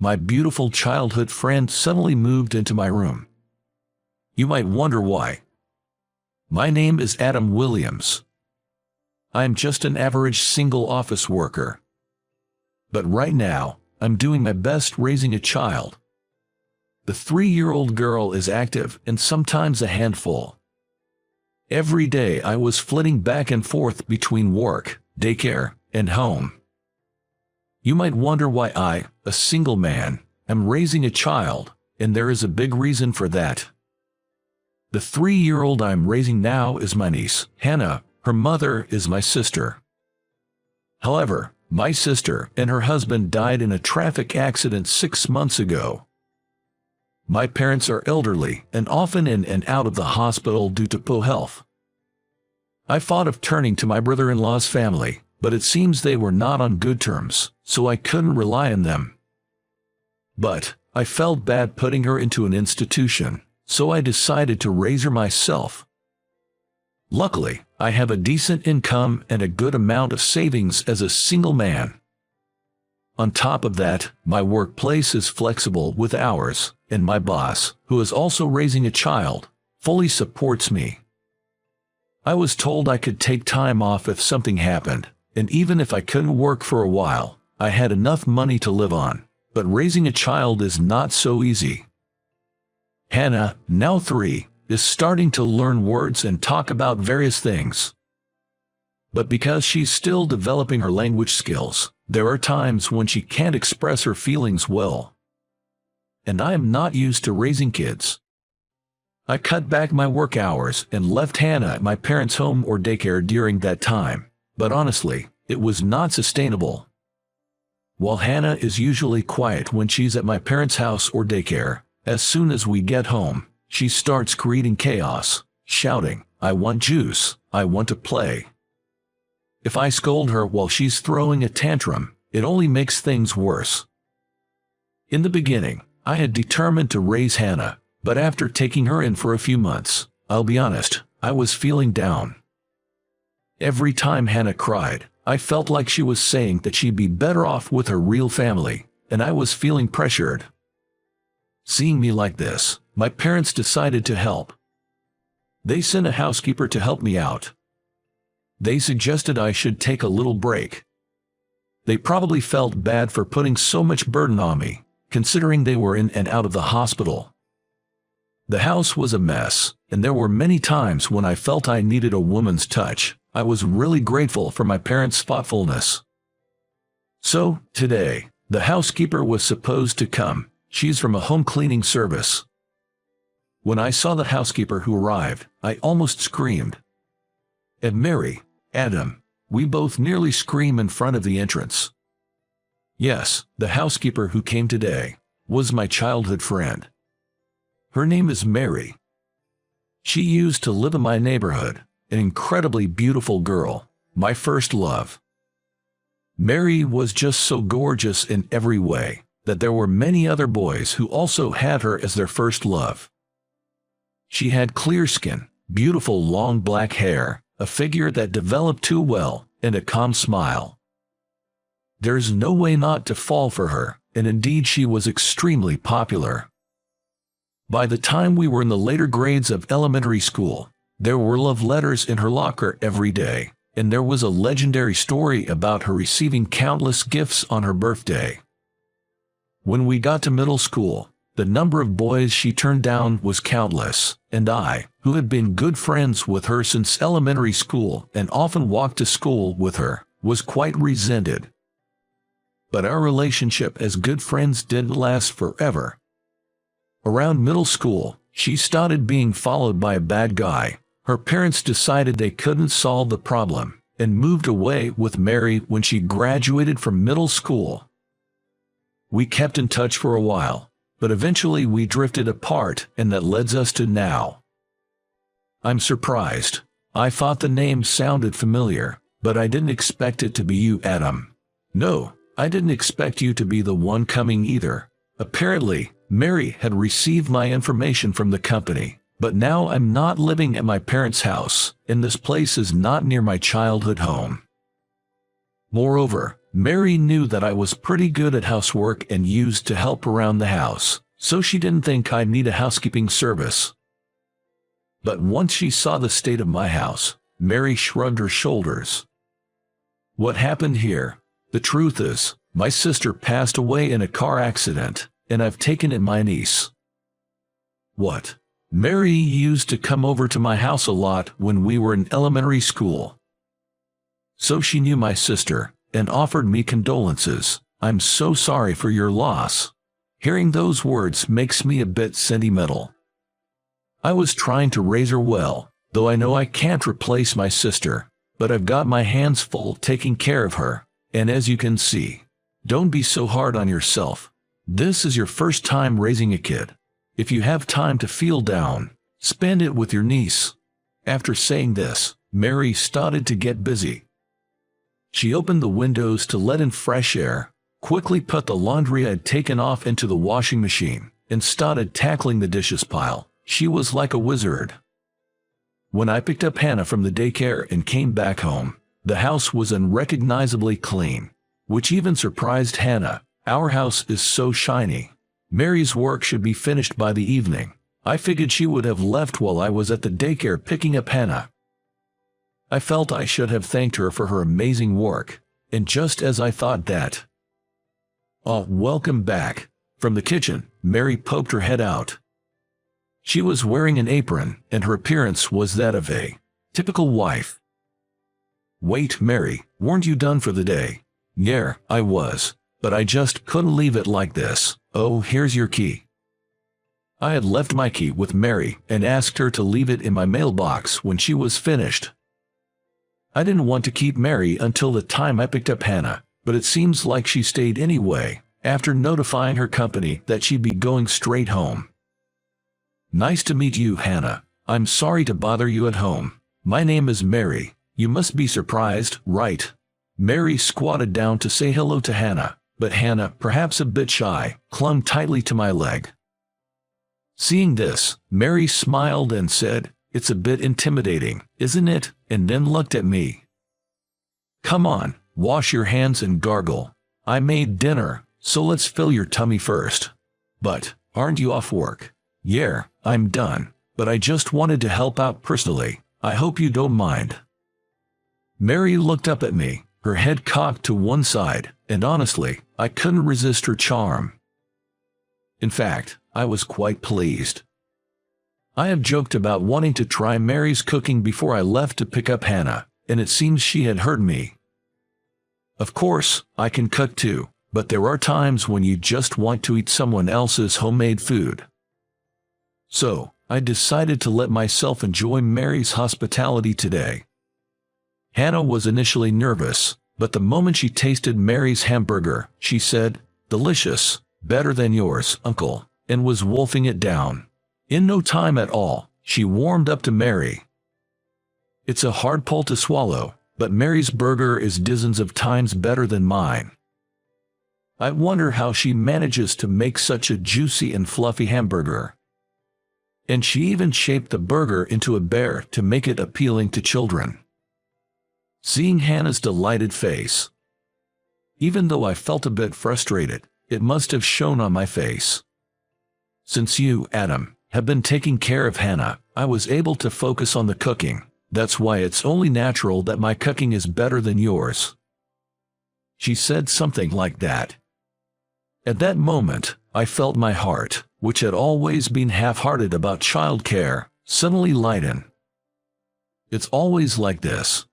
my beautiful childhood friend suddenly moved into my room. You might wonder why. My name is Adam Williams. I am just an average single office worker. But right now, I'm doing my best raising a child. The 3-year-old girl is active and sometimes a handful. Every day I was flitting back and forth between work, daycare, and home. You might wonder why I, a single man, am raising a child, and there is a big reason for that. The 3-year-old I'm raising now is my niece, Hannah. Her mother is my sister. However, my sister and her husband died in a traffic accident 6 months ago. My parents are elderly and often in and out of the hospital due to poor health. I thought of turning to my brother-in-law's family, but it seems they were not on good terms, so I couldn't rely on them. But I felt bad putting her into an institution, so I decided to raise her myself. Luckily, I have a decent income and a good amount of savings as a single man. On top of that, my workplace is flexible with hours, and my boss, who is also raising a child, fully supports me. I was told I could take time off if something happened, and even if I couldn't work for a while, I had enough money to live on. But raising a child is not so easy. Hannah, now 3, is starting to learn words and talk about various things. But because she's still developing her language skills, there are times when she can't express her feelings well. And I am not used to raising kids. I cut back my work hours and left Hannah at my parents' home or daycare during that time, but honestly, it was not sustainable. While Hannah is usually quiet when she's at my parents' house or daycare, as soon as we get home, she starts creating chaos, shouting, "I want juice, I want to play." If I scold her while she's throwing a tantrum, it only makes things worse. In the beginning, I had determined to raise Hannah, but after taking her in for a few months, I'll be honest, I was feeling down. Every time Hannah cried, I felt like she was saying that she'd be better off with her real family, and I was feeling pressured. Seeing me like this, my parents decided to help. They sent a housekeeper to help me out. They suggested I should take a little break. They probably felt bad for putting so much burden on me, considering they were in and out of the hospital. The house was a mess, and there were many times when I felt I needed a woman's touch. I was really grateful for my parents' thoughtfulness. So, today, the housekeeper was supposed to come. She's from a home cleaning service. When I saw the housekeeper who arrived, I almost screamed. And Mary, Adam, we both nearly screamed in front of the entrance. Yes, the housekeeper who came today was my childhood friend. Her name is Mary. She used to live in my neighborhood, an incredibly beautiful girl, my first love. Mary was just so gorgeous in every way that there were many other boys who also had her as their first love. She had clear skin, beautiful long black hair, a figure that developed too well, and a calm smile. There's no way not to fall for her, and indeed she was extremely popular. By the time we were in the later grades of elementary school, there were love letters in her locker every day, and there was a legendary story about her receiving countless gifts on her birthday. When we got to middle school, the number of boys she turned down was countless, and I, who had been good friends with her since elementary school and often walked to school with her, was quite resented. But our relationship as good friends didn't last forever. Around middle school, she started being followed by a bad guy. Her parents decided they couldn't solve the problem and moved away with Mary when she graduated from middle school. We kept in touch for a while, but eventually we drifted apart, and that leads us to now. I'm surprised. I thought the name sounded familiar, but I didn't expect it to be you, Adam. No, I didn't expect you to be the one coming either. Apparently, Mary had received my information from the company, but now I'm not living at my parents' house, and this place is not near my childhood home. Moreover, Mary knew that I was pretty good at housework and used to help around the house, so she didn't think I'd need a housekeeping service. But once she saw the state of my house, Mary shrugged her shoulders. What happened here? The truth is, my sister passed away in a car accident, and I've taken in my niece. What? Mary used to come over to my house a lot when we were in elementary school. So she knew my sister, and offered me condolences. I'm so sorry for your loss. Hearing those words makes me a bit sentimental. I was trying to raise her well, though I know I can't replace my sister, but I've got my hands full taking care of her, and as you can see, don't be so hard on yourself. This is your first time raising a kid. If you have time to feel down, spend it with your niece. After saying this, Mary started to get busy. She opened the windows to let in fresh air, quickly put the laundry I'd taken off into the washing machine, and started tackling the dishes pile. She was like a wizard. When I picked up Hannah from the daycare and came back home, the house was unrecognizably clean, which even surprised Hannah. Our house is so shiny. Mary's work should be finished by the evening. I figured she would have left while I was at the daycare picking up Hannah. I felt I should have thanked her for her amazing work, and just as I thought that, "Oh, welcome back." From the kitchen, Mary poked her head out. She was wearing an apron, and her appearance was that of a typical wife. "Wait, Mary, weren't you done for the day?" "Yeah, I was, but I just couldn't leave it like this. Oh, here's your key." I had left my key with Mary and asked her to leave it in my mailbox when she was finished. I didn't want to keep Mary until the time I picked up Hannah, but it seems like she stayed anyway, after notifying her company that she'd be going straight home. "Nice to meet you, Hannah. I'm sorry to bother you at home. My name is Mary. You must be surprised, right?" Mary squatted down to say hello to Hannah, but Hannah, perhaps a bit shy, clung tightly to my leg. Seeing this, Mary smiled and said, "It's a bit intimidating, isn't it?" and then looked at me. "Come on, wash your hands and gargle. I made dinner, so let's fill your tummy first." "But, aren't you off work?" "Yeah, I'm done, but I just wanted to help out personally. I hope you don't mind." Mary looked up at me, her head cocked to one side, and honestly, I couldn't resist her charm. In fact, I was quite pleased. I have joked about wanting to try Mary's cooking before I left to pick up Hannah, and it seems she had heard me. Of course, I can cook too, but there are times when you just want to eat someone else's homemade food. So, I decided to let myself enjoy Mary's hospitality today. Hannah was initially nervous, but the moment she tasted Mary's hamburger, she said, "Delicious, better than yours, Uncle," and was wolfing it down. In no time at all, she warmed up to Mary. It's a hard pill to swallow, but Mary's burger is dozens of times better than mine. I wonder how she manages to make such a juicy and fluffy hamburger. And she even shaped the burger into a bear to make it appealing to children. Seeing Hannah's delighted face, even though I felt a bit frustrated, it must have shown on my face. Since you, Adam, have been taking care of Hannah, I was able to focus on the cooking. That's why it's only natural that my cooking is better than yours. She said something like that. At that moment, I felt my heart, which had always been half-hearted about childcare, suddenly lighten. It's always like this.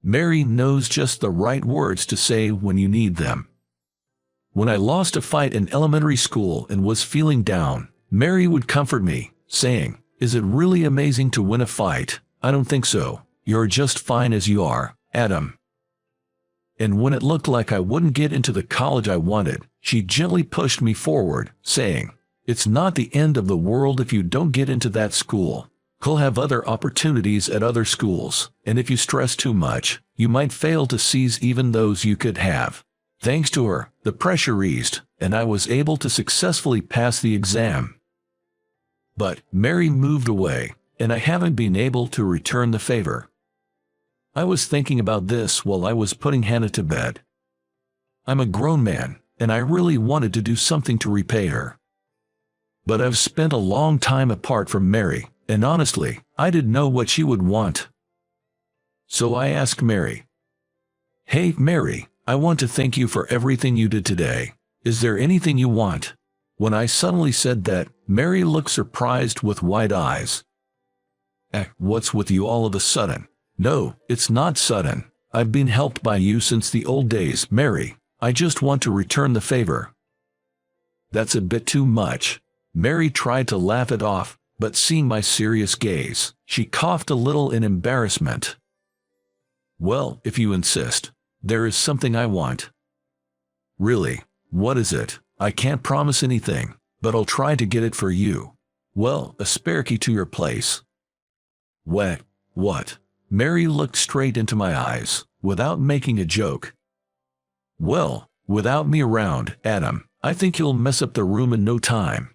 Mary knows just the right words to say when you need them. When I lost a fight in elementary school and was feeling down, Mary would comfort me, saying, "Is it really amazing to win a fight? I don't think so. You're just fine as you are, Adam." And when it looked like I wouldn't get into the college I wanted, she gently pushed me forward, saying, "It's not the end of the world if you don't get into that school. You'll have other opportunities at other schools, and if you stress too much, you might fail to seize even those you could have." Thanks to her, the pressure eased, and I was able to successfully pass the exam. But Mary moved away, and I haven't been able to return the favor. I was thinking about this while I was putting Hannah to bed. I'm a grown man, and I really wanted to do something to repay her. But I've spent a long time apart from Mary, and honestly, I didn't know what she would want. So I asked Mary, "Hey, Mary, I want to thank you for everything you did today. Is there anything you want?" When I suddenly said that, Mary looked surprised with wide eyes. What's with you all of a sudden?" "No, it's not sudden. I've been helped by you since the old days, Mary. I just want to return the favor." "That's a bit too much." Mary tried to laugh it off, but seeing my serious gaze, she coughed a little in embarrassment. "Well, if you insist, there is something I want." "Really? What is it?" "I can't promise anything, but I'll try to get it for you." "Well, a spare key to your place." What? Mary looked straight into my eyes, without making a joke. "Well, without me around, Adam, I think you'll mess up the room in no time."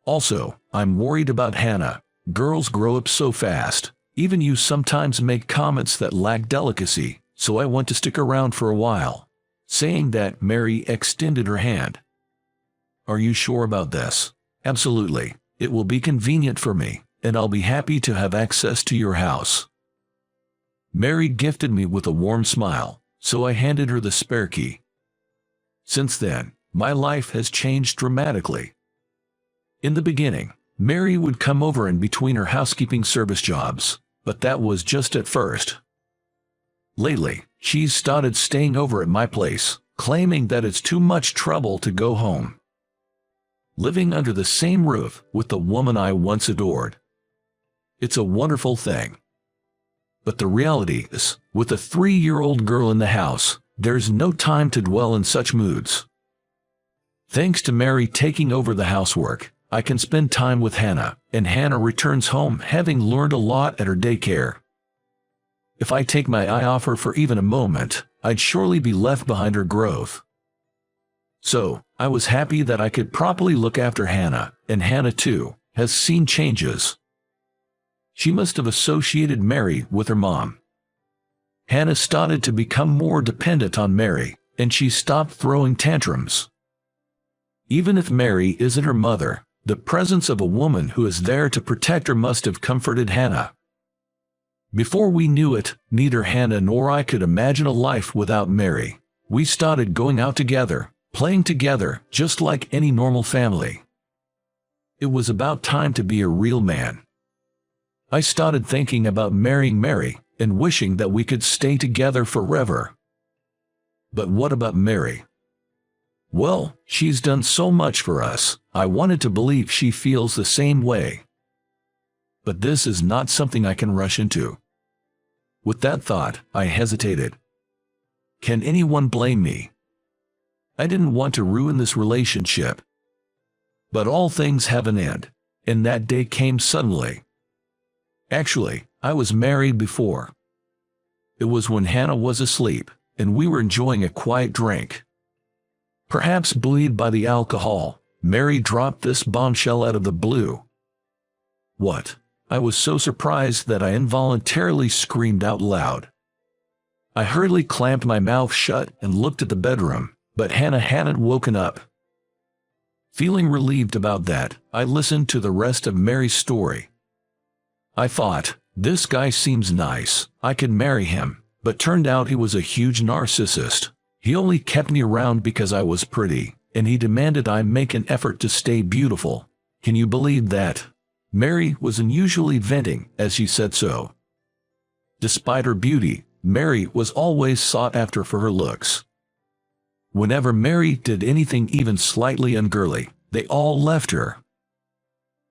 Also, I'm worried about Hannah. Girls grow up so fast. Even you sometimes make comments that lack delicacy, so I want to stick around for a while." Saying that, Mary extended her hand. "Are you sure about this?" "Absolutely. It will be convenient for me, and I'll be happy to have access to your house." Mary gifted me with a warm smile, so I handed her the spare key. Since then, my life has changed dramatically. In the beginning, Mary would come over in between her housekeeping service jobs, but that was just at first. Lately, she's started staying over at my place, claiming that it's too much trouble to go home. Living under the same roof with the woman I once adored. It's a wonderful thing. But the reality is, with a 3-year-old girl in the house, there's no time to dwell in such moods. Thanks to Mary taking over the housework, I can spend time with Hannah, and Hannah returns home having learned a lot at her daycare. If I take my eye off her for even a moment, I'd surely be left behind her growth. So, I was happy that I could properly look after Hannah, and Hannah too, has seen changes. She must have associated Mary with her mom. Hannah started to become more dependent on Mary, and she stopped throwing tantrums. Even if Mary isn't her mother, the presence of a woman who is there to protect her must have comforted Hannah. Before we knew it, neither Hannah nor I could imagine a life without Mary. We started going out together, playing together, just like any normal family. It was about time to be a real man. I started thinking about marrying Mary, and wishing that we could stay together forever. But what about Mary? Well, she's done so much for us, I wanted to believe she feels the same way. But this is not something I can rush into. With that thought, I hesitated. Can anyone blame me? I didn't want to ruin this relationship. But all things have an end, and that day came suddenly. Actually, I was married before. It was when Hannah was asleep, and we were enjoying a quiet drink. Perhaps buoyed by the alcohol, Mary dropped this bombshell out of the blue. What? I was so surprised that I involuntarily screamed out loud. I hurriedly clamped my mouth shut and looked at the bedroom, but Hannah hadn't woken up. Feeling relieved about that, I listened to the rest of Mary's story. I thought, this guy seems nice, I could marry him, but turned out he was a huge narcissist. He only kept me around because I was pretty, and he demanded I make an effort to stay beautiful. Can you believe that? Mary was unusually venting as she said so. Despite her beauty, Mary was always sought after for her looks. Whenever Mary did anything even slightly ungirly, they all left her.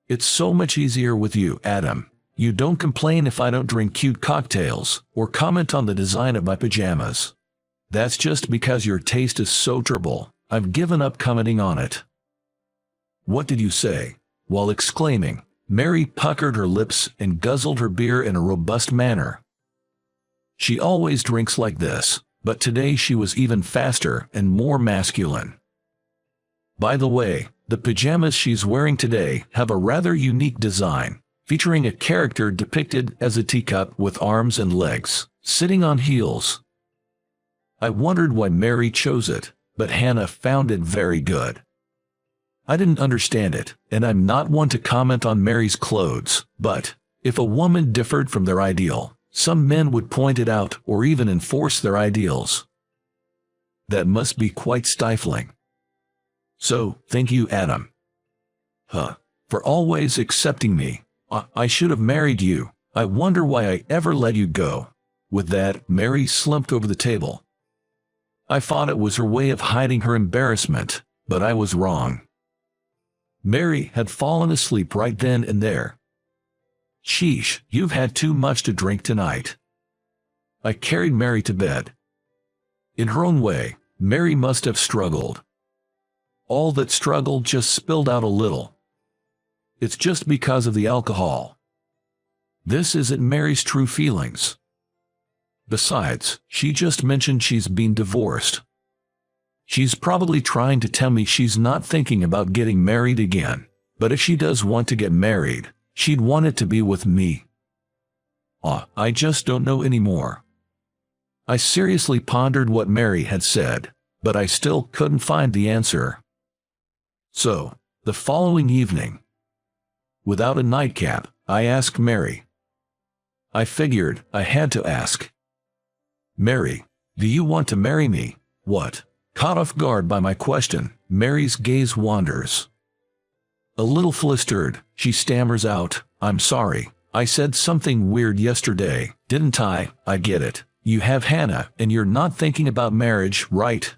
It's so much easier with you, Adam. You don't complain if I don't drink cute cocktails, or comment on the design of my pajamas. That's just because your taste is so terrible, I've given up commenting on it. What did you say? While exclaiming, Mary puckered her lips and guzzled her beer in a robust manner. She always drinks like this, but today she was even faster and more masculine. By the way, the pajamas she's wearing today have a rather unique design, featuring a character depicted as a teacup with arms and legs, sitting on heels. I wondered why Mary chose it, but Hannah found it very good. I didn't understand it, and I'm not one to comment on Mary's clothes, but if a woman differed from their ideal, some men would point it out or even enforce their ideals. That must be quite stifling. So, thank you, Adam. For always accepting me. I should have married you. I wonder why I ever let you go. With that, Mary slumped over the table. I thought it was her way of hiding her embarrassment, but I was wrong. Mary had fallen asleep right then and there. Sheesh, you've had too much to drink tonight. I carried Mary to bed. In her own way, Mary must have struggled. All that struggle just spilled out a little. It's just because of the alcohol. This isn't Mary's true feelings. Besides, she just mentioned she's been divorced. She's probably trying to tell me she's not thinking about getting married again, but if she does want to get married, she'd want it to be with me. I just don't know anymore. I seriously pondered what Mary had said, but I still couldn't find the answer. So, the following evening, without a nightcap, I asked Mary. I figured I had to ask. Mary, do you want to marry me? What? Caught off guard by my question, Mary's gaze wanders. A little flustered, she stammers out, I'm sorry, I said something weird yesterday, didn't I? I get it. You have Hannah, and you're not thinking about marriage, right?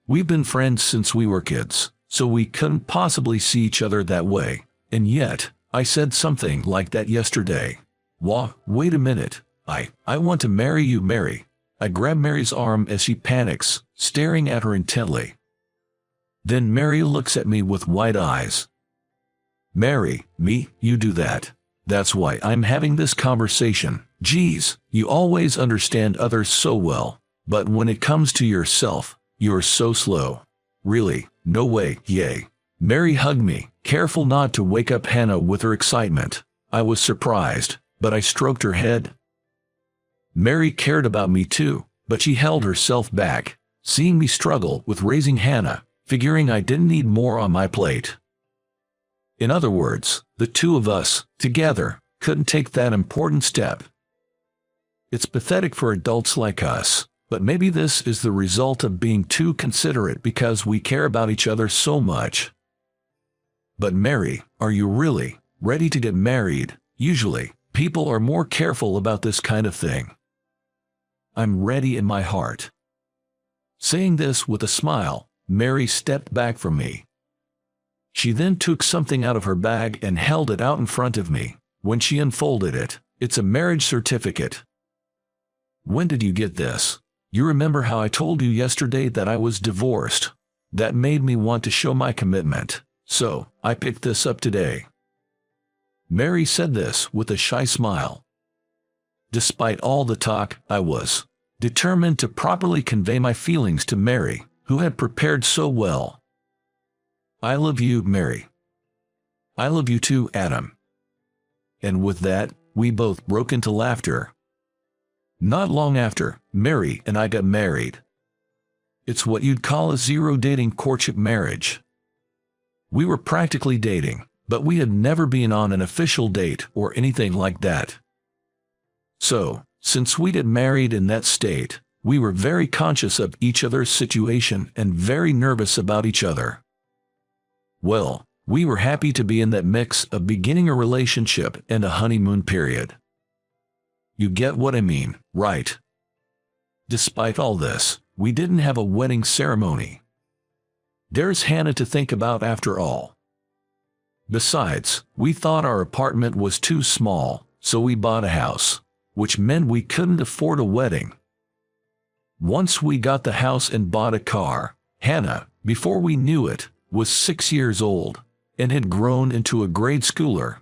We've been friends since we were kids, so we couldn't possibly see each other that way. And yet, I said something like that yesterday. Wait a minute. I want to marry you, Mary. I grab Mary's arm as she panics, staring at her intently. Then Mary looks at me with wide eyes. Mary, me, you do that. That's why I'm having this conversation. Geez, you always understand others so well, but when it comes to yourself, you're so slow. Really, no way, yay. Mary hugged me, careful not to wake up Hannah with her excitement. I was surprised, but I stroked her head. Mary cared about me too, but she held herself back, seeing me struggle with raising Hannah, figuring I didn't need more on my plate. In other words, the two of us, together, couldn't take that important step. It's pathetic for adults like us, but maybe this is the result of being too considerate because we care about each other so much. But Mary, are you really ready to get married? Usually, people are more careful about this kind of thing. I'm ready in my heart. Saying this with a smile, Mary stepped back from me. She then took something out of her bag and held it out in front of me. When she unfolded it, it's a marriage certificate. When did you get this? You remember how I told you yesterday that I was divorced? That made me want to show my commitment, so I picked this up today. Mary said this with a shy smile. Despite all the talk, I was determined to properly convey my feelings to Mary, who had prepared so well. I love you, Mary. I love you too, Adam. And with that, we both broke into laughter. Not long after, Mary and I got married. It's what you'd call a zero-dating courtship marriage. We were practically dating, but we had never been on an official date or anything like that. So, since we got married in that state, we were very conscious of each other's situation and very nervous about each other. Well, we were happy to be in that mix of beginning a relationship and a honeymoon period. You get what I mean, right? Despite all this, we didn't have a wedding ceremony. There's Hannah to think about after all. Besides, we thought our apartment was too small, so we bought a house, which meant we couldn't afford a wedding. Once we got the house and bought a car, Hannah, before we knew it, was 6 years old and had grown into a grade schooler.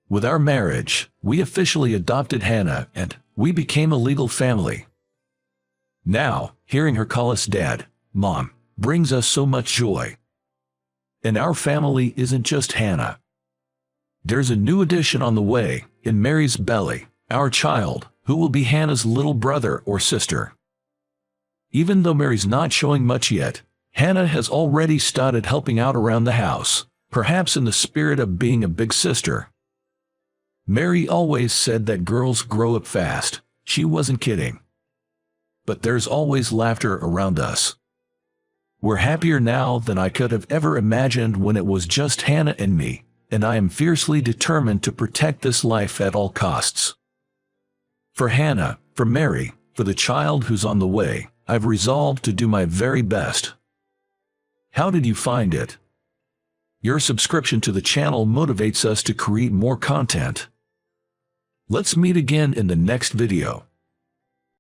With our marriage, we officially adopted Hannah and we became a legal family. Now, hearing her call us Dad, Mom, brings us so much joy. And our family isn't just Hannah. There's a new addition on the way, in Mary's belly, our child, who will be Hannah's little brother or sister. Even though Mary's not showing much yet, Hannah has already started helping out around the house, perhaps in the spirit of being a big sister. Mary always said that girls grow up fast. She wasn't kidding. But there's always laughter around us. We're happier now than I could have ever imagined when it was just Hannah and me, and I am fiercely determined to protect this life at all costs. For Hannah, for Mary, for the child who's on the way, I've resolved to do my very best. How did you find it? Your subscription to the channel motivates us to create more content. Let's meet again in the next video.